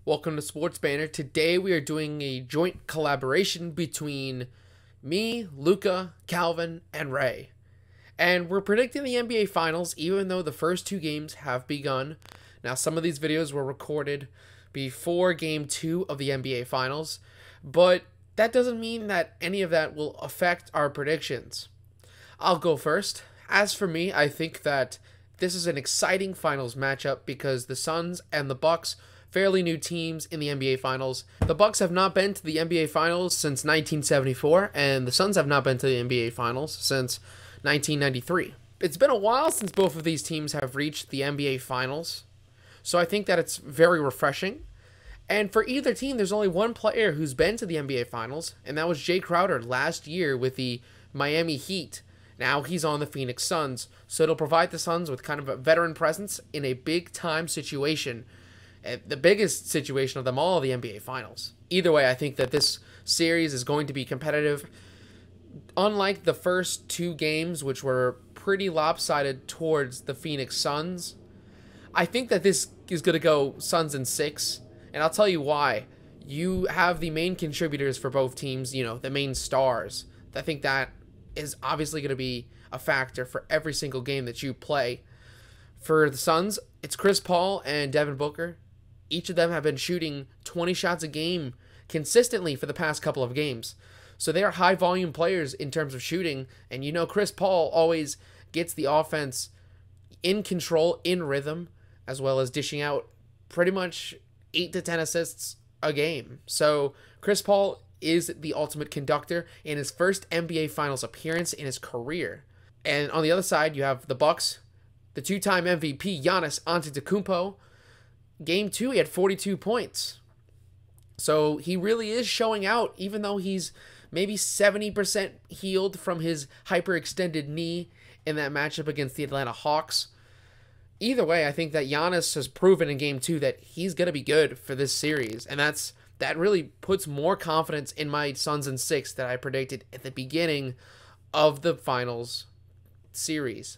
Welcome to SportsBanter. Today we are doing a joint collaboration between me, Luca, Calvin, and Ray. And we're predicting the NBA Finals even though the first two games have begun. Now some of these videos were recorded before Game 2 of the NBA Finals, but that doesn't mean that any of that will affect our predictions. I'll go first. As for me, I think that this is an exciting finals matchup because the Suns and the Bucks, fairly new teams in the NBA Finals. The Bucks have not been to the NBA Finals since 1974, and the Suns have not been to the NBA Finals since 1993. It's been a while since both of these teams have reached the NBA Finals, so I think that it's very refreshing. And for either team, there's only one player who's been to the NBA Finals, and that was Jay Crowder last year with the Miami Heat. Now he's on the Phoenix Suns, so it'll provide the Suns with kind of a veteran presence in a big-time situation, the biggest situation of them all, the NBA Finals. Either way, I think that this series is going to be competitive. Unlike the first two games, which were pretty lopsided towards the Phoenix Suns, I think that this is going to go Suns in 6, and I'll tell you why. You have the main contributors for both teams, the main stars. I think that is obviously going to be a factor for every single game that you play. For the Suns, it's Chris Paul and Devin Booker. Each of them have been shooting 20 shots a game consistently for the past couple of games. So they are high-volume players in terms of shooting, and Chris Paul always gets the offense in control, in rhythm, as well as dishing out pretty much 8 to 10 assists a game. So Chris Paul is the ultimate conductor in his first NBA Finals appearance in his career. And on the other side, you have the Bucks, the two-time MVP Giannis Antetokounmpo. Game 2, he had 42 points. So he really is showing out, even though he's maybe 70% healed from his hyperextended knee in that matchup against the Atlanta Hawks. Either way, I think that Giannis has proven in Game 2 that he's going to be good for this series. And that really puts more confidence in my Suns in 6 that I predicted at the beginning of the finals series.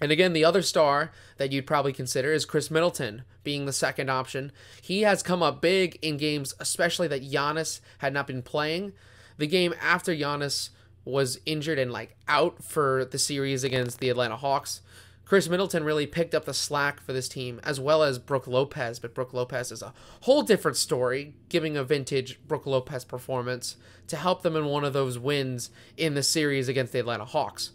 And again, the other star that you'd probably consider is Chris Middleton being the second option. He has come up big in games, especially that Giannis had not been playing. The game after Giannis was injured and out for the series against the Atlanta Hawks, Chris Middleton really picked up the slack for this team, as well as Brook Lopez. But Brook Lopez is a whole different story, giving a vintage Brook Lopez performance to help them in one of those wins in the series against the Atlanta Hawks.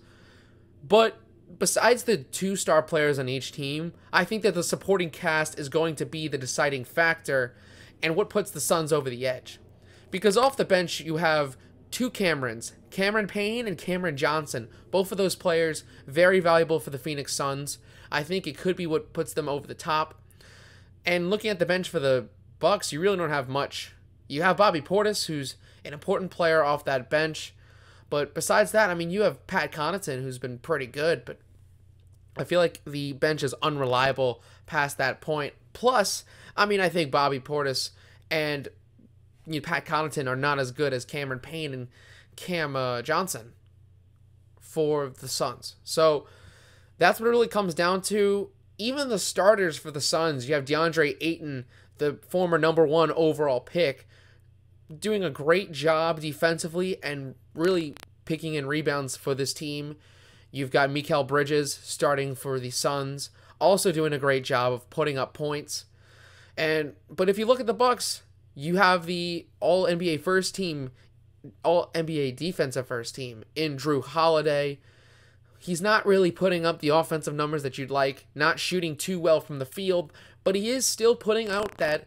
But besides the two star players on each team, I think that the supporting cast is going to be the deciding factor and what puts the Suns over the edge. Because off the bench, you have two Camerons, Cameron Payne and Cameron Johnson. Both of those players, very valuable for the Phoenix Suns. I think it could be what puts them over the top. And looking at the bench for the Bucks, you really don't have much. You have Bobby Portis, who's an important player off that bench. But besides that, you have Pat Connaughton, who's been pretty good, but I feel like the bench is unreliable past that point. Plus, I think Bobby Portis and Pat Connaughton are not as good as Cameron Payne and Cam Johnson for the Suns. So that's what it really comes down to. Even the starters for the Suns, you have DeAndre Ayton, the former #1 overall pick, doing a great job defensively and really picking in rebounds for this team. You've got Mikal Bridges starting for the Suns, also doing a great job of putting up points. But if you look at the Bucks, you have the All-NBA first team, All-NBA defensive first team in Drew Holiday. He's not really putting up the offensive numbers that you'd like, not shooting too well from the field, but he is still putting out that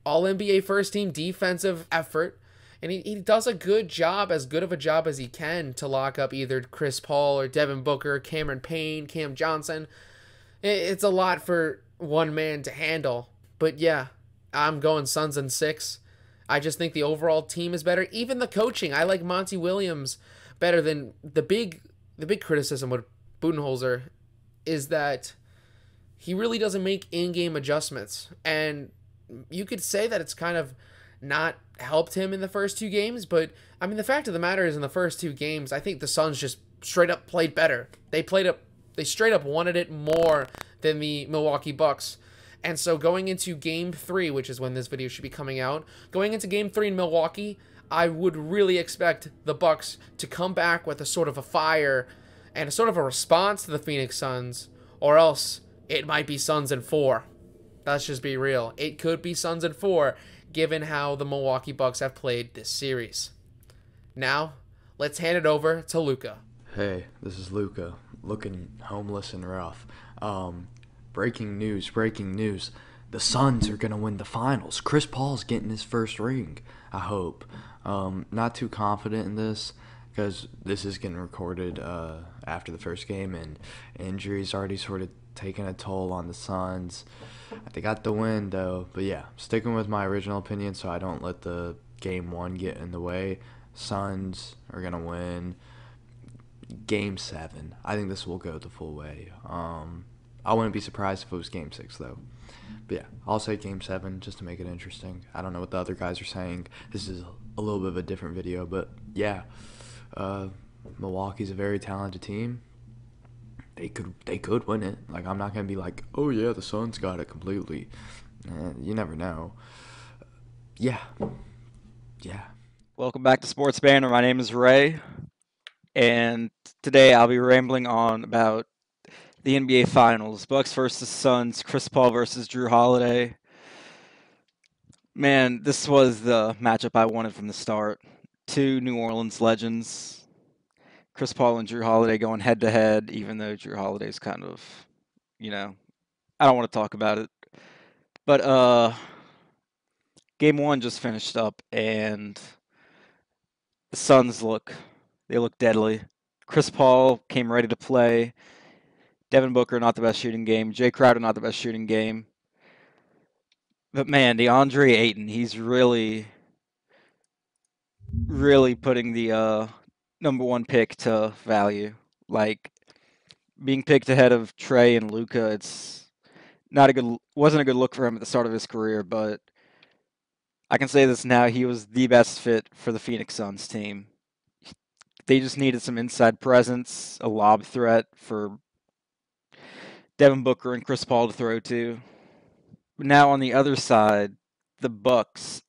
All-NBA first team defensive effort, and he does a good job, as good of a job as he can, to lock up either Chris Paul or Devin Booker, Cameron Payne, Cam Johnson. It's a lot for one man to handle. But yeah, I'm going Suns in 6. I just think the overall team is better. Even the coaching, I like Monty Williams better than the big criticism with Budenholzer is that he really doesn't make in-game adjustments. And you could say that it's kind of not helped him in the first two games, but the fact of the matter is in the first two games, I think the Suns just straight up played better. They straight up wanted it more than the Milwaukee Bucks. And so going into game 3, which is when this video should be coming out, going into game 3 in Milwaukee, I would really expect the Bucks to come back with a sort of a fire and a sort of a response to the Phoenix Suns, or else it might be Suns in 4. Let's just be real. It could be Suns in 4, given how the Milwaukee Bucks have played this series. Now, let's hand it over to Luca. Hey, this is Luca, looking homeless and rough. Breaking news. The Suns are going to win the finals. Chris Paul's getting his first ring, I hope. Not too confident in this because this is getting recorded after the first game, and injuries already sort of taking a toll on the Suns. They got the win, though. But, yeah, sticking with my original opinion so I don't let the game 1 get in the way. Suns are going to win game 7. I think this will go the full way. I wouldn't be surprised if it was game 6, though. But, yeah, I'll say game 7 just to make it interesting. I don't know what the other guys are saying. This is a little bit of a different video. But, yeah, Milwaukee's a very talented team. They could win it. Like, I'm not going to be like, oh, yeah, the Suns got it completely. You never know. Yeah. Welcome back to SportsBanter. My name is Ray, and today I'll be rambling on about the NBA Finals. Bucks versus Suns, Chris Paul versus Jrue Holiday. Man, this was the matchup I wanted from the start. Two New Orleans legends. Chris Paul and Jrue Holiday going head-to-head, even though Jrue Holiday's kind of, I don't want to talk about it. But game 1 just finished up, and the Suns look deadly. Chris Paul came ready to play. Devin Booker, not the best shooting game. Jay Crowder, not the best shooting game. But man, DeAndre Ayton, he's really putting the number 1 pick to value. Like, being picked ahead of Trey and Luca, it's wasn't a good look for him at the start of his career, but I can say this now, he was the best fit for the Phoenix Suns team. They just needed some inside presence, a lob threat for Devin Booker and Chris Paul to throw to. Now on the other side, the Bucks,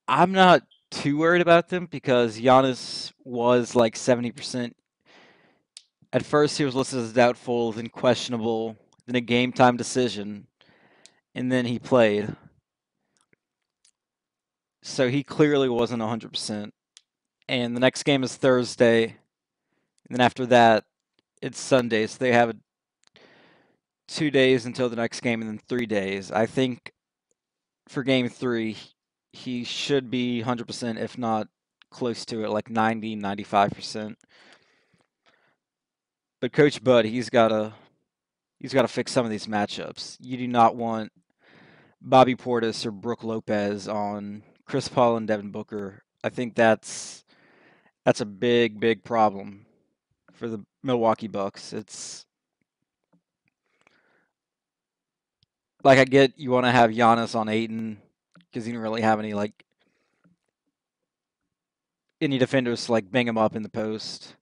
I'm not too worried about them because Giannis was like 70%. At first he was listed as doubtful, then questionable, then a game time decision, and then he played. So he clearly wasn't 100%. And the next game is Thursday. And then after that, it's Sunday. So they have 2 days until the next game and then 3 days. I think for game 3, he should be 100%, if not close to it, like 90, 95%. But Coach Bud, he's got to fix some of these matchups. You do not want Bobby Portis or Brook Lopez on Chris Paul and Devin Booker. I think that's a big problem for the Milwaukee Bucks. It's like, I get you want to have Giannis on Ayton because you didn't really have any defenders to bang him up in the post.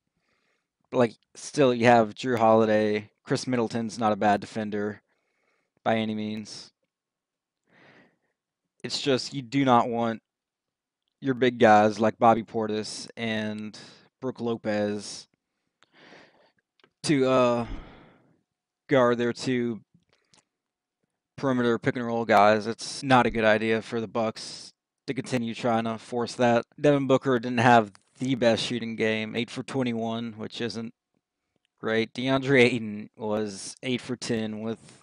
But still, you have Jrue Holiday. Chris Middleton's not a bad defender by any means. It's just you do not want your big guys like Bobby Portis and Brook Lopez to guard their 2 perimeter pick and roll guys. It's not a good idea for the Bucks to continue trying to force that. Devin Booker didn't have the best shooting game, 8 for 21, which isn't great. DeAndre Ayton was 8 for 10 with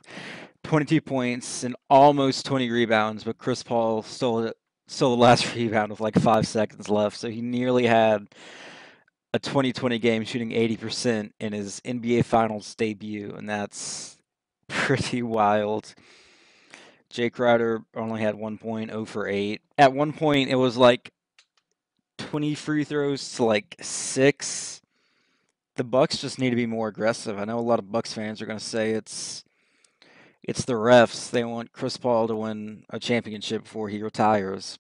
22 points and almost 20 rebounds, but Chris Paul stole the last rebound with 5 seconds left, so he nearly had a 2020 game shooting 80% in his NBA Finals debut, and that's pretty wild. Jay Crowder only had 1 point, 0 for 8. At one point, it was 20 free throws to 6. The Bucks just need to be more aggressive. I know a lot of Bucks fans are going to say it's the refs. They want Chris Paul to win a championship before he retires.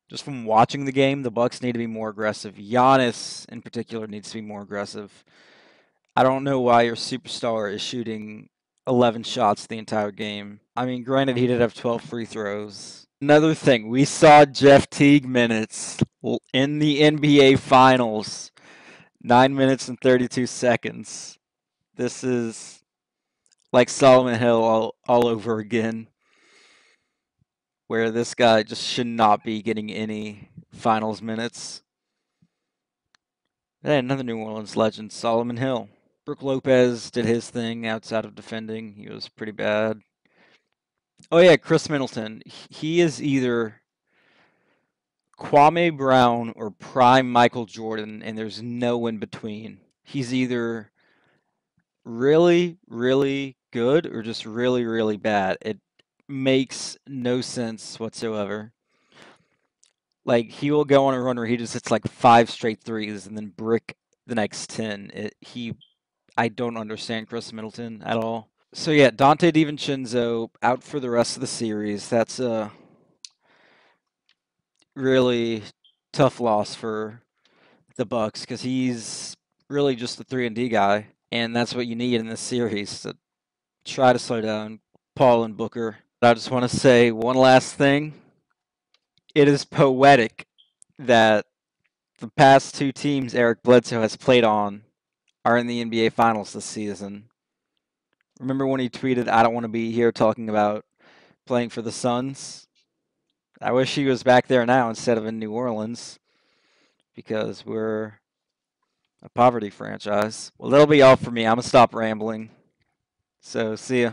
Just from watching the game, the Bucks need to be more aggressive. Giannis, in particular, needs to be more aggressive. I don't know why your superstar is shooting 11 shots the entire game. I mean, granted, he did have 12 free throws. Another thing, we saw Jeff Teague minutes in the NBA Finals. 9 minutes and 32 seconds. This is like Solomon Hill all over again, where this guy just should not be getting any finals minutes. Hey, another New Orleans legend, Solomon Hill. Brook Lopez did his thing outside of defending. He was pretty bad. Oh yeah, Chris Middleton. He is either Kwame Brown or prime Michael Jordan, and there's no in between. He's either really, really good or just really, really bad. It makes no sense whatsoever. Like, he will go on a run where he just hits like 5 straight threes and then brick the next 10. I don't understand Chris Middleton at all. So yeah, Dante DiVincenzo out for the rest of the series. That's a really tough loss for the Bucks because he's really just a 3-and-D guy, and that's what you need in this series to try to slow down Paul and Booker. I just want to say one last thing. It is poetic that the past 2 teams Eric Bledsoe has played on are in the NBA Finals this season. Remember when he tweeted, "I don't want to be here talking about playing for the Suns"? I wish he was back there now instead of in New Orleans, because we're a poverty franchise. Well, that'll be all for me. I'm going to stop rambling. So, see ya.